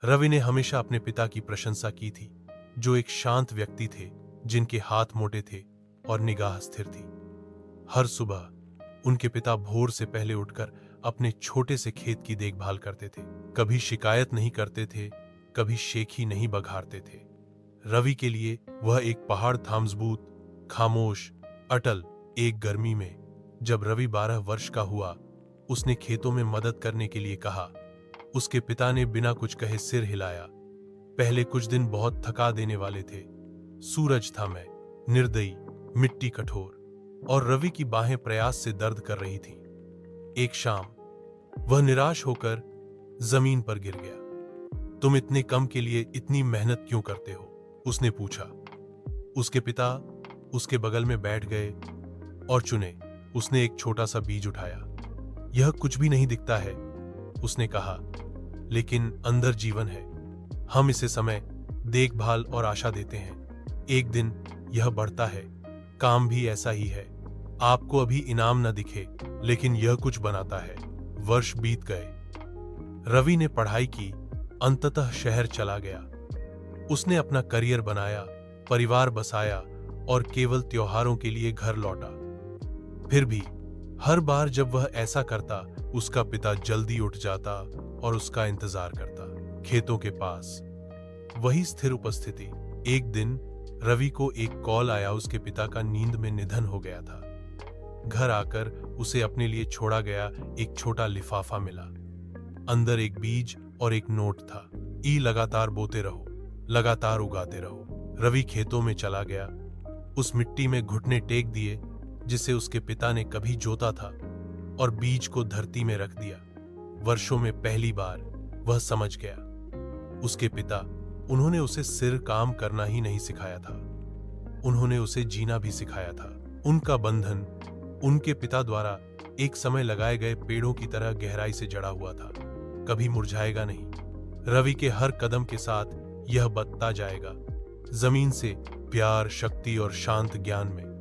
रवि ने हमेशा अपने पिता की प्रशंसा की थी, जो एक शांत व्यक्ति थे, जिनके हाथ मोटे थे और निगाह स्थिर थी। हर सुबह उनके पिता भोर से पहले उठकर अपने छोटे से खेत की देखभाल करते थे। कभी शिकायत नहीं करते थे, कभी शेखी नहीं बघारते थे। रवि के लिए वह एक पहाड़ था, मजबूत, खामोश, अटल। एक गर्मी में जब रवि 12 वर्ष का हुआ, उसने खेतों में मदद करने के लिए कहा। उसके पिता ने बिना कुछ कहे सिर हिलाया। पहले कुछ दिन बहुत थका देने वाले थे। सूरज था मैं, निर्दयी, मिट्टी कठोर, और रवि की बाहें प्रयास से दर्द कर रही थीं। एक शाम वह निराश होकर जमीन पर गिर गया। तुम इतने कम के लिए इतनी मेहनत क्यों करते हो? उसने पूछा। उसके पिता उसके बगल में बैठ गए और चुने। उसने एक छोटा सा बीज उठाया। यह कुछ भी नहीं दिखता है, उसने कहा, लेकिन अंदर जीवन है। हम इसे समय, देखभाल और आशा देते हैं। एक दिन यह बढ़ता है। काम भी ऐसा ही है। आपको अभी इनाम न दिखे, लेकिन यह कुछ बनाता है। वर्ष बीत गए। रवि ने पढ़ाई की, अंततः शहर चला गया। उसने अपना करियर बनाया, परिवार बसाया और केवल त्योहारों के लिए घर लौटा। फिर भी हर बार जब वह ऐसा करता, उसका पिता जल्दी उठ जाता और उसका इंतजार करता। खेतों के पास वही स्थिर उपस्थिति। एक दिन रवि को एक कॉल आया। उसके पिता का नींद में निधन हो गया था। घर आकर उसे अपने लिए छोड़ा गया एक छोटा लिफाफा मिला। अंदर एक बीज और एक नोट था। लगातार बोते रहो, लगातार उगाते रहो। रवि खेतों में चला गया। उस मिट्टी में घुटने टेक दिए जिसे उसके पिता ने कभी जोता था, और बीज को धरती में रख दिया। वर्षों में पहली बार वह समझ गया। उसके पिता, उन्होंने उसे सिर काम करना ही नहीं सिखाया था, उन्होंने उसे जीना भी सिखाया था। उनका बंधन उनके पिता द्वारा एक समय लगाए गए पेड़ों की तरह गहराई से जड़ा हुआ था, कभी मुरझाएगा नहीं। रवि के हर कदम के साथ यह बढ़ता जाएगा, जमीन से प्यार, शक्ति और शांत ज्ञान में।